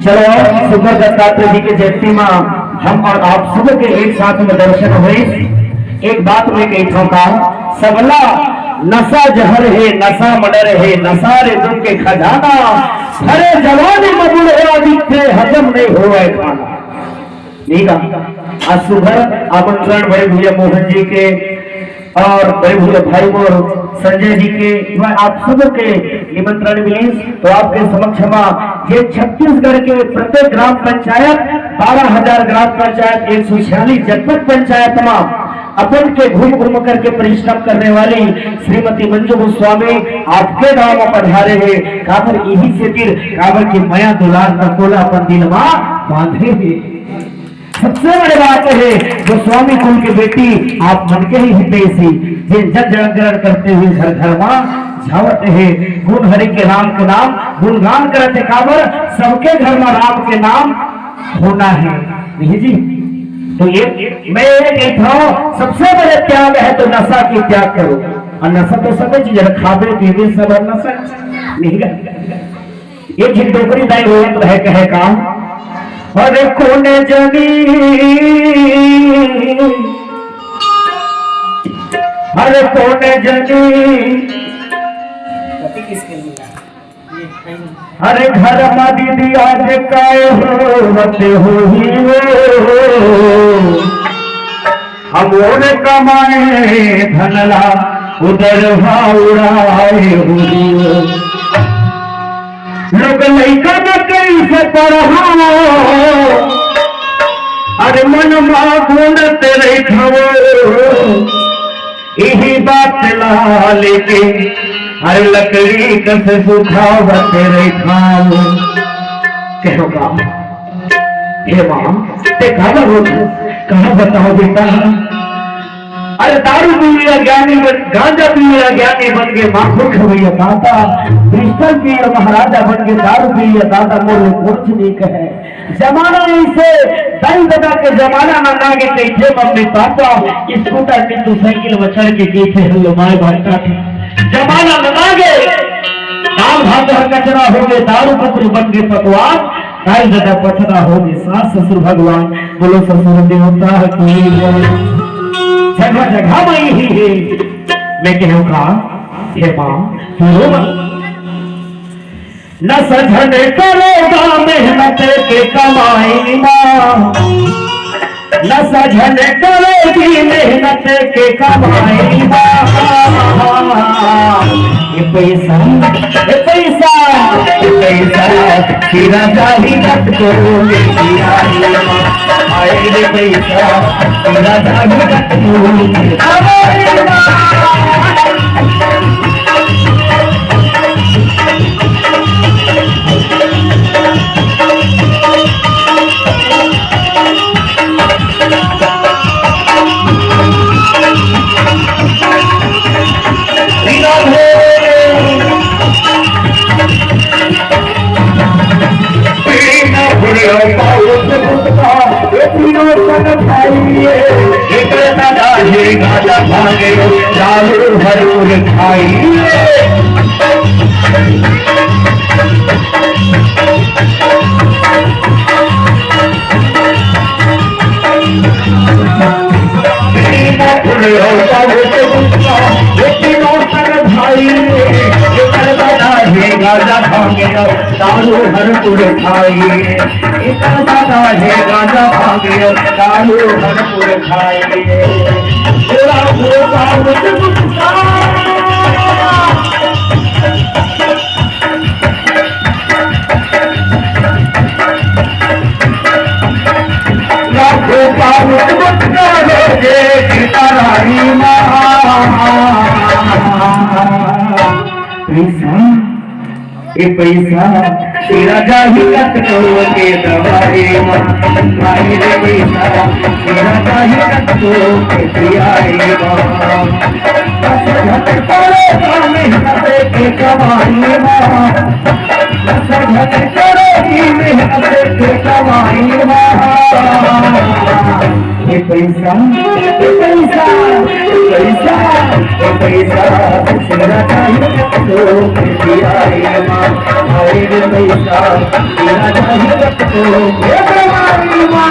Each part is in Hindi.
चलो सुबह दत्तात्रेय जी के जयंती में हम और आप सुबह के एक साथ में दर्शन हुए। एक बात में कही का सबला नशा जहर है, नशा मडर है, नशा रे दुख के खजाना, हरे जवानी मबूल हो दिखे हजम नहीं हो खाना। ठीक है, आज सुबह आमंत्रण बड़े भैया मोहन जी के और बड़े भैया भाई और संजय जी के आप सब के निमंत्रण मिले। तो आपके समक्ष में ये छत्तीसगढ़ के प्रत्येक ग्राम पंचायत 12,000 ग्राम पंचायत 146 जनपद पंचायत में अपन के घूम घूम करके परिश्रम करने वाली श्रीमती मंजू गोस्वामी आपके गांव में पधारे हैं। काबर यही से फिर काबर की माया दुलार नकोला अपन दिल में बांधे हैं। सबसे बड़ी बात है गोस्वामी कुल की बेटी आप मन के ही हिते से जिन जग जागरण करते हुए घर घर में झावत है गुण हरि के राम के नाम गुणगान करते काबर सबके घर में राम के नाम होना है। नहीं जी, तो ये मैं ये कहता हूँ सबसे बड़े त्याग है तो नशा की त्याग करो। और नशा तो सब चीज खावे पीवे सब नशा नहीं ये झिंडोकरी दाई हो है कहे काम अरे कोने जनी अरे कोने जनी अरे घर में दीदी आज काय होते हो ही हम और कमाए धनला उधर उड़ाए हो लोग लैका न कैसे पढ़ाओ अरे मन गुण तेरे खबो यही बात ला लेके अरे लकड़ी कैसे सुखाव तेरे खाओ कहो का हे मां ते कहा बताओ बेटा। अरे दारू पी लिया ज्ञानी बन, गांजा पी लिया ज्ञानी बन के माखो खवैया दाता, पिस्टल पी लिया महाराजा बन के दारू पी लिया दाता मोरे कुछ नहीं कहे। जमाना इसे दाई दादा के जमाना ना लागे कैसे मम्मी पापा स्कूटर बिंदु साइकिल बचड़ के कैसे हल्लो माए भाटा थे। जमाना न लागे दाल भात कचरा हो गए, दारू पत्र बन के पकवान, दाई दादा पथरा हो गए, सास ससुर भगवान। बोलो ससुर देवता की जगह जगह में ही है। मैं कहूँ का हे मां न सजन करेगा मेहनत के कमाई मां, न सजन करेगी मेहनत के कमाई मां। ये पैसा तेरा जाही रख करोगे आए रे पैसा तेरा जाही रख करोगे। चालू भरूर खाइए गाजा भागे दारू भरपूर खाइए, दादा है गाजा भागे दारू भरपूर खाइए। पैसा तेरा जाही रख के दवाई भाई रे पैसा तेरा जाही रख के दियाई मेहनत के कमाई करोगी मेहनत के कमाई ये पैसा पैसा पैसा पैसा तेरा जाही रख के दियाई पैसा तेरा जाही तो तुम्हारी माँ।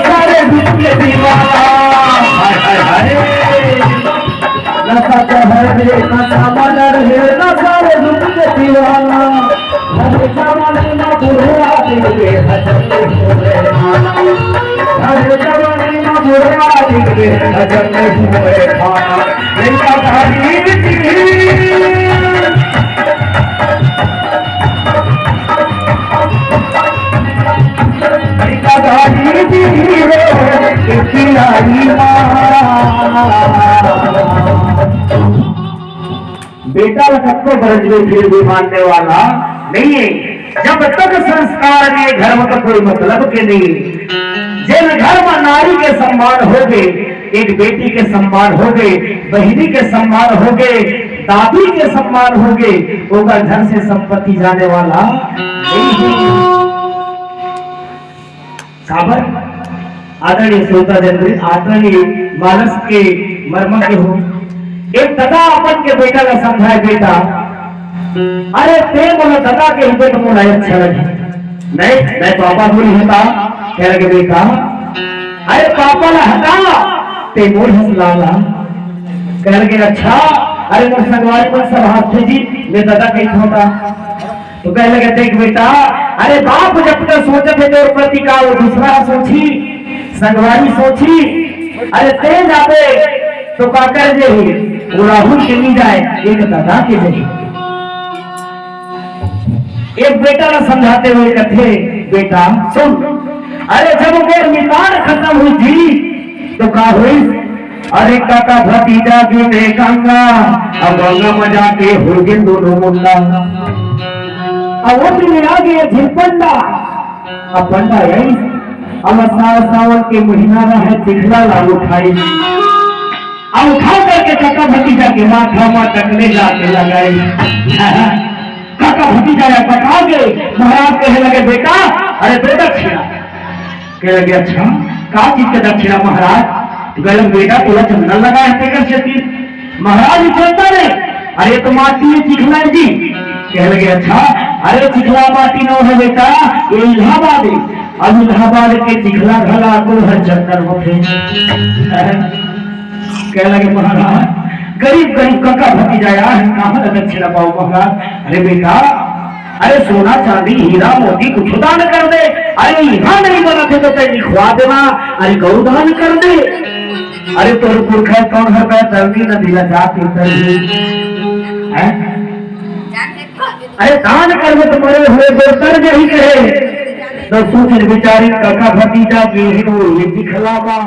सारे दुनिया दीवाना नशा चढ़े नशा मदर है न सारे दुनिया दीवाना हरे जमाने न बुरा दिखे भजन हुए हरे जमाने न बुरा दिखे भजन हुए खाना इनका बेटा सबको बरसवे फिर भी मानने वाला नहीं है। जब तक संस्कार के घर में तो कोई मतलब के नहीं। जिन घर में नारी के सम्मान हो गए, एक बेटी के सम्मान हो गए, बहिनी के सम्मान हो गए, दादी के सम्मान हो गए, होगा घर से संपत्ति जाने वाला नहीं है। साबर आदरणीय श्रोता जन आदरणीय मानस के मर्म के हो। एक दादा अपन के बेटा का समझाए बेटा अरे ते बोला दादा के हित तो मुझे अच्छा लगे नहीं मैं पापा बोली हता कह लगे बेटा अरे पापा ला हटा ते मोर हंसलाला कह लगे अच्छा अरे मोर संगवारी पर सब हाथ जी मैं दादा कहीं होता तो कह लगे देख बेटा अरे बाप जब तक सोचे थे तो प्रति का वो दूसरा सोची संगवारी सोची अरे ते जाते तो काकर जे वो राहुल के नहीं जाए एक दादा के जरिए। एक बेटा ने समझाते हुए कहते बेटा सुन अरे जब मेरी मितान खत्म हुई थी तो क्या हुई अरे काका भतीजा की देखा अब गंगा में जाके हो गए दोनों मुंडा अब वो दिन आ गए थे पंडा अब पंडा यही अब सावन के महीना है चिखला लाल उठाई अब उठा करके काका भतीजा के माथा में टकले जाके लगाए। काका भतीजा या पका गए महाराज कहने लगे बेटा अरे दे दक्षिणा कह लगे अच्छा का चीज का दक्षिणा महाराज गलत बेटा थोड़ा चंदन लगा है महाराज चलता नहीं अरे तो माटी है चिखला जी कह लगे अच्छा अरे चिखला माटी न है बेटा ये इलाहाबाद है अब इलाहाबाद के चिखला घला को हर चंदन होते कह लगे महाराज गरीब गरीब काका भतीजा कहाँ दक्षिणा पाओ महाराज अरे बेटा अरे सोना चांदी हीरा मोती कुछ दान कर दे अरे यहाँ नहीं बना थे तो तेरी खुआ देना अरे गौ दान कर दे अरे तोर पुरखा कौन है दर्दी न दिला जाती अरे दान कर दे तुम्हारे हुए दो कर्ज ही कहे तो सोच विचारी काका भतीजा की ये दिखलावा